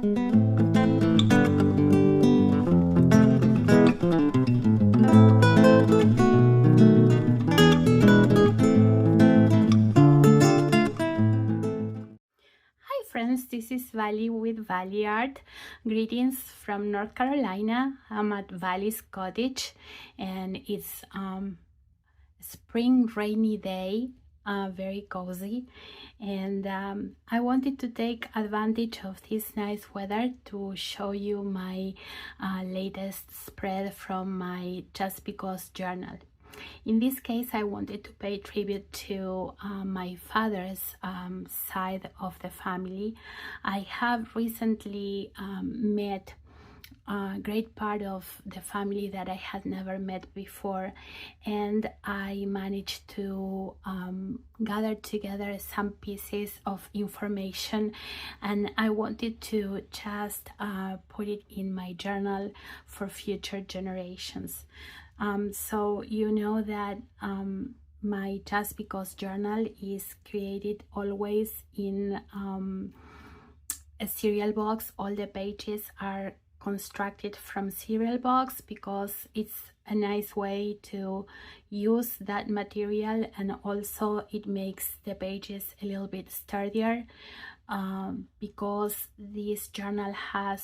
Hi friends, this is Valley with Valley Art. Greetings from North Carolina. I'm at Valley's cottage and it's spring rainy day, very cozy, and I wanted to take advantage of this nice weather to show you my latest spread from my Just Because journal. In this case, I wanted to pay tribute to my father's side of the family. I have recently met a great part of the family that I had never met before, and I managed to gather together some pieces of information, and I wanted to just put it in my journal for future generations. So you know that my Just Because journal is created always in a cereal box. All the pages are constructed from cereal box because it's a nice way to use that material, and also it makes the pages a little bit sturdier because this journal has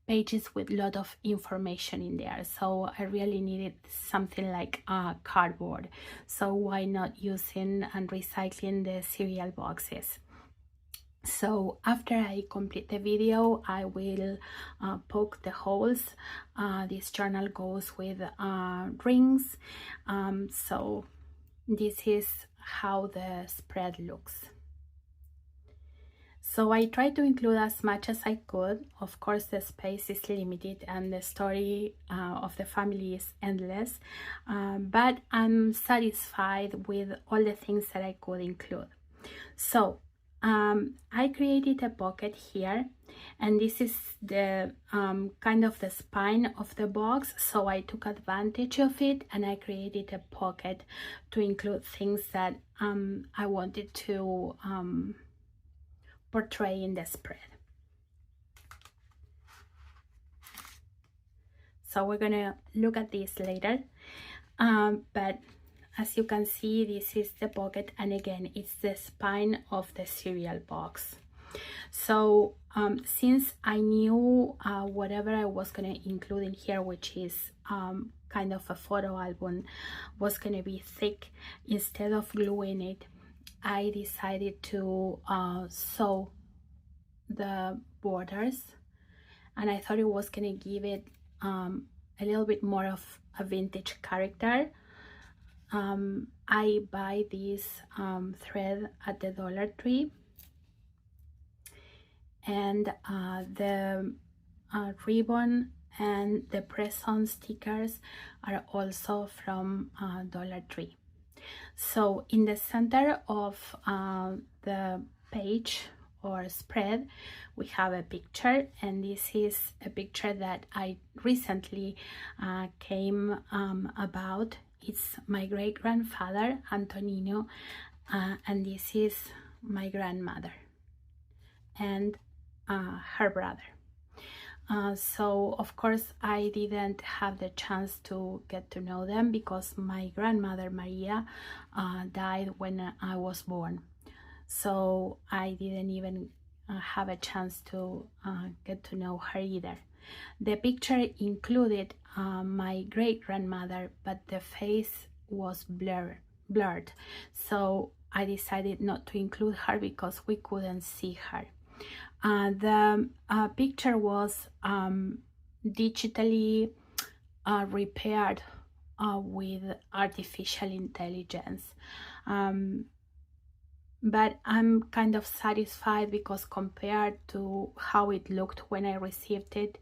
pages with a lot of information in there, so I really needed something like cardboard. So why not using and recycling the cereal boxes? So after I complete the video, I will poke the holes. This journal goes with rings. So this is how the spread looks. So I tried to include as much as I could. Of course, the space is limited and the story of the family is endless, but I'm satisfied with all the things that I could include. So I created a pocket here, and this is the kind of the spine of the box, so I took advantage of it and I created a pocket to include things that I wanted to portray in the spread. So we're gonna look at this later, but as you can see, this is the pocket, and again, it's the spine of the cereal box. So since I knew whatever I was going to include in here, which is kind of a photo album, was going to be thick, instead of gluing it, I decided to sew the borders, and I thought it was going to give it a little bit more of a vintage character. I buy this thread at the Dollar Tree, and the ribbon and the press-on stickers are also from Dollar Tree. So in the center of the page or spread, we have a picture, and this is a picture that I recently came about. It's my great-grandfather, Antonino, and this is my grandmother and her brother. So of course I didn't have the chance to get to know them because my grandmother Maria died when I was born, so I didn't even have a chance to get to know her either. The picture included my great-grandmother, but the face was blurred, so I decided not to include her because we couldn't see her. The picture was digitally repaired with artificial intelligence, but I'm kind of satisfied because compared to how it looked when I received it,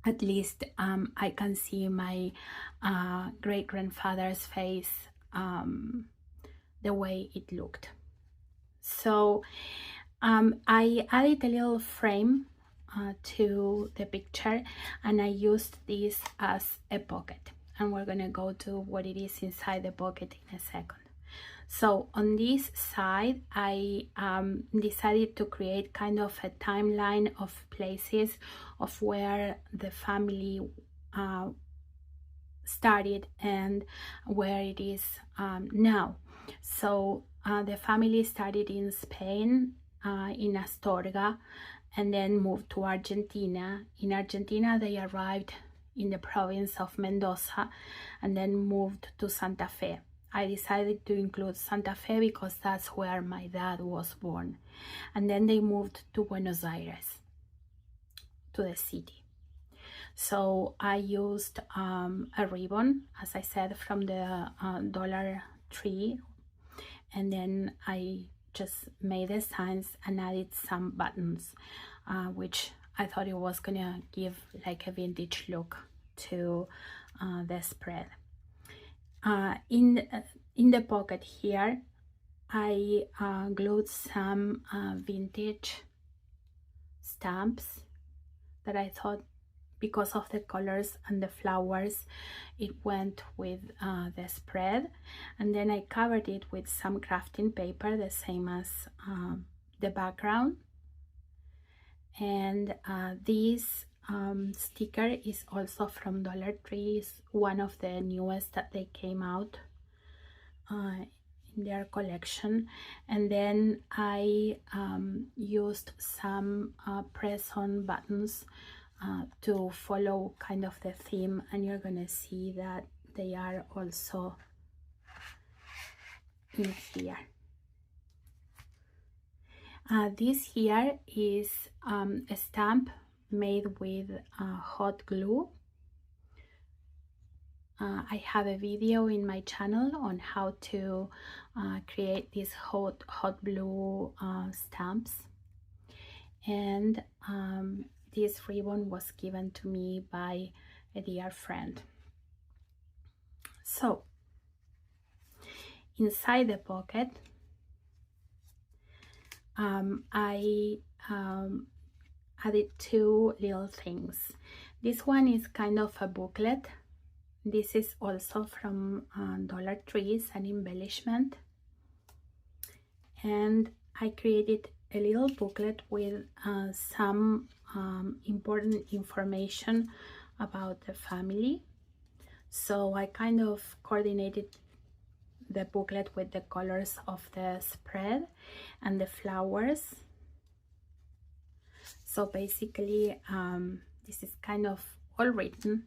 at least I can see my great-grandfather's face the way it looked. So I added a little frame to the picture, and I used this as a pocket, and we're gonna go to what it is inside the pocket in a second. So on this side, I decided to create kind of a timeline of places of where the family started and where it is now. So the family started in Spain, in Astorga, and then moved to Argentina. In Argentina, they arrived in the province of Mendoza and then moved to Santa Fe. I decided to include Santa Fe because that's where my dad was born. And then they moved to Buenos Aires, to the city. So I used a ribbon, as I said, from the Dollar Tree, and then I just made the signs and added some buttons, which I thought it was gonna give like a vintage look to the spread. In the pocket here, I glued some vintage stamps that I thought, because of the colors and the flowers, it went with the spread. And then I covered it with some crafting paper, the same as the background. And this sticker is also from Dollar Tree. It's one of the newest that they came out in their collection. And then I used some press-on buttons to follow kind of the theme, and you're gonna see that they are also in here. This here is a stamp made with hot glue. I have a video in my channel on how to create these hot glue stamps, and this ribbon was given to me by a dear friend. So inside the pocket, I added two little things. This one is kind of a booklet. This is also from Dollar Tree, an embellishment, and I created a little booklet with some important information about the family. So I kind of coordinated the booklet with the colors of the spread and the flowers. So basically this is kind of all written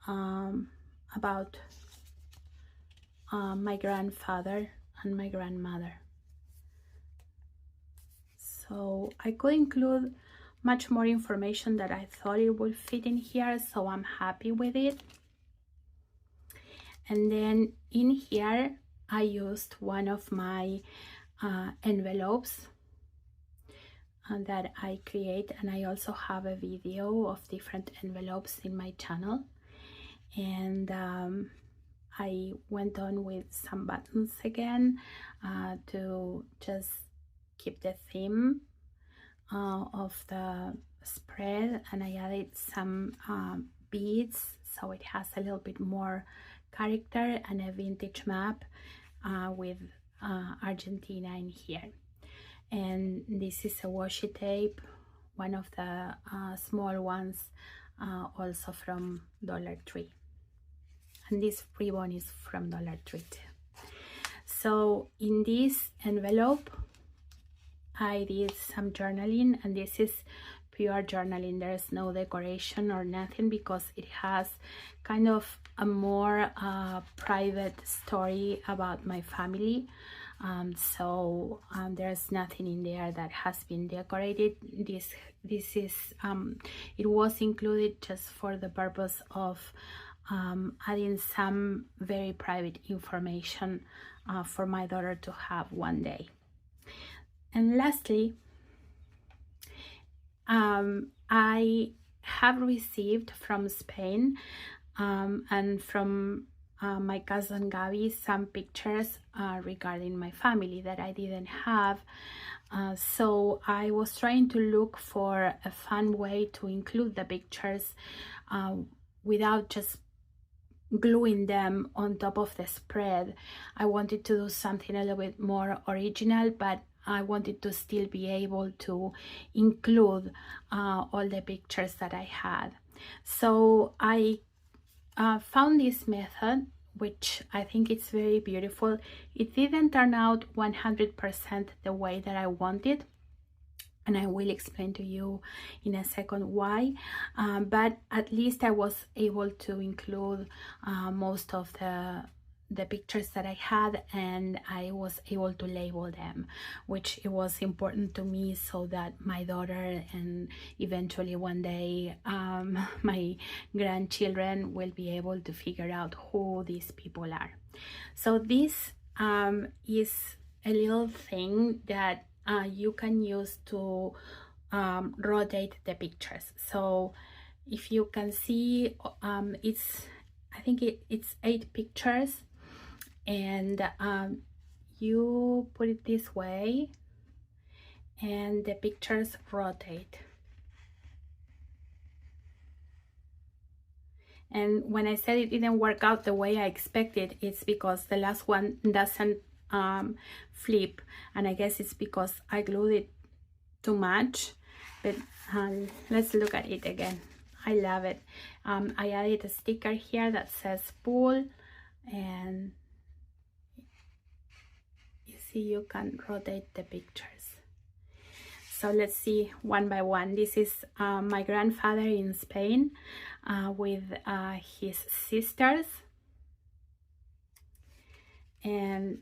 about my grandfather and my grandmother. So I could include much more information that I thought it would fit in here, so I'm happy with it. And then in here I used one of my envelopes that I create, and I also have a video of different envelopes in my channel. And I went on with some buttons again to just keep the theme of the spread, and I added some beads so it has a little bit more character, and a vintage map with Argentina in here. And this is a washi tape, one of the small ones, also from Dollar Tree. And this ribbon is from Dollar Tree too. So in this envelope I did some journaling, and this is pure journaling. There's no decoration or nothing, because it has kind of a more private story about my family. There's nothing in there that has been decorated. This is it was included just for the purpose of adding some very private information for my daughter to have one day. And lastly, I have received from Spain and from my cousin Gabby some pictures regarding my family that I didn't have. So I was trying to look for a fun way to include the pictures without just gluing them on top of the spread. I wanted to do something a little bit more original, but I wanted to still be able to include all the pictures that I had. So I found this method, which I think it's very beautiful. It didn't turn out 100% the way that I wanted, and I will explain to you in a second why, but at least I was able to include most of the pictures that I had, and I was able to label them, which it was important to me so that my daughter and eventually one day my grandchildren will be able to figure out who these people are. So this is a little thing that you can use to rotate the pictures. So if you can see, I think it's 8 pictures, and you put it this way and the pictures rotate. And when I said it didn't work out the way I expected, it's because the last one doesn't flip, and I guess it's because I glued it too much. But let's look at it again. I love it. I added a sticker here that says pull, and you see you can rotate the pictures. So let's see one by one. This is my grandfather in Spain with his sisters, and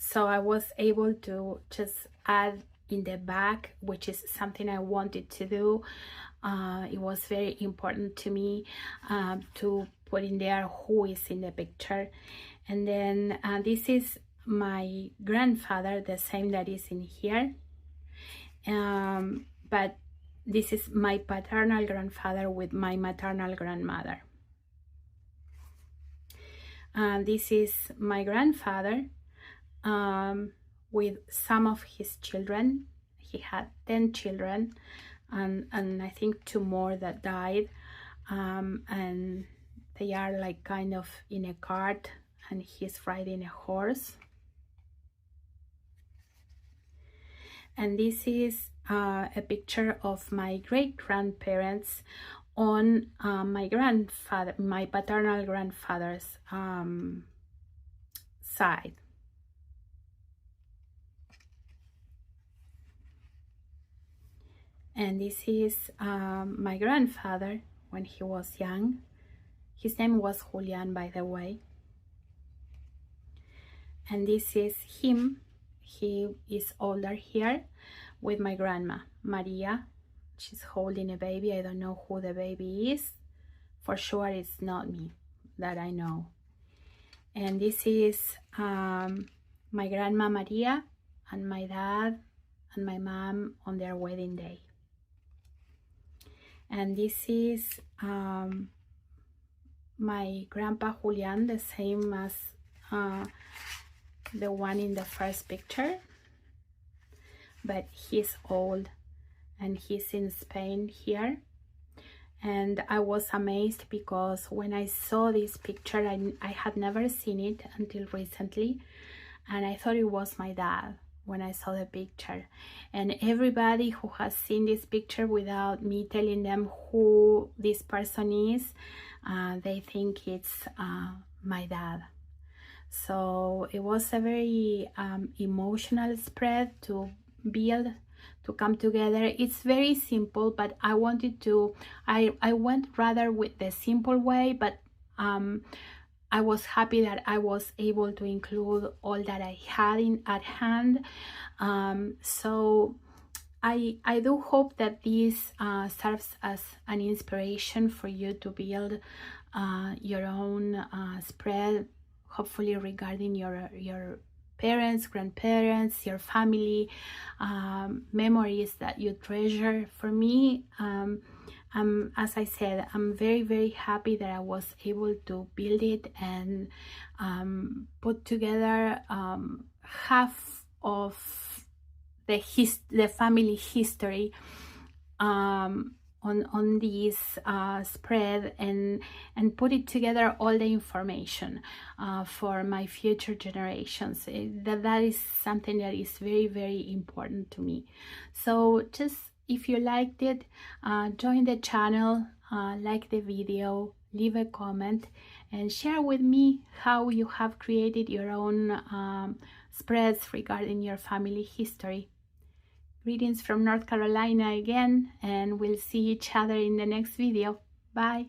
so I was able to just add in the back, which is something I wanted to do. It was very important to me to put in there who is in the picture. And then this is my grandfather, the same that is in here, but this is my paternal grandfather with my maternal grandmother. This is my grandfather with some of his children. He had 10 children, and I think 2 more that died, and they are like kind of in a cart, and he's riding a horse. And this is a picture of my great-grandparents on my paternal grandfather's side. And this is my grandfather when he was young. His name was Julian, by the way. And this is him. He is older here with my grandma, Maria. She's holding a baby. I don't know who the baby is. For sure it's not me, that I know. And this is my grandma Maria and my dad and my mom on their wedding day. And this is my grandpa Julian, the same as the one in the first picture, but he's old and he's in Spain here. And I was amazed because when I saw this picture, I had never seen it until recently, and I thought it was my dad when I saw the picture. And everybody who has seen this picture without me telling them who this person is, they think it's my dad. So it was a very emotional spread to build, to come together. It's very simple, but I wanted to, I went rather with the simple way, but I was happy that I was able to include all that I had at hand. So I do hope that this serves as an inspiration for you to build your own spread, hopefully regarding your parents, grandparents, your family, memories that you treasure. For me, as I said, I'm very, very happy that I was able to build it and put together half of the family history on this spread and put it together, all the information for my future generations. That is something that is very, very important to me. So just, if you liked it, join the channel, like the video, leave a comment, and share with me how you have created your own spreads regarding your family history. Greetings from North Carolina again, and we'll see each other in the next video. Bye.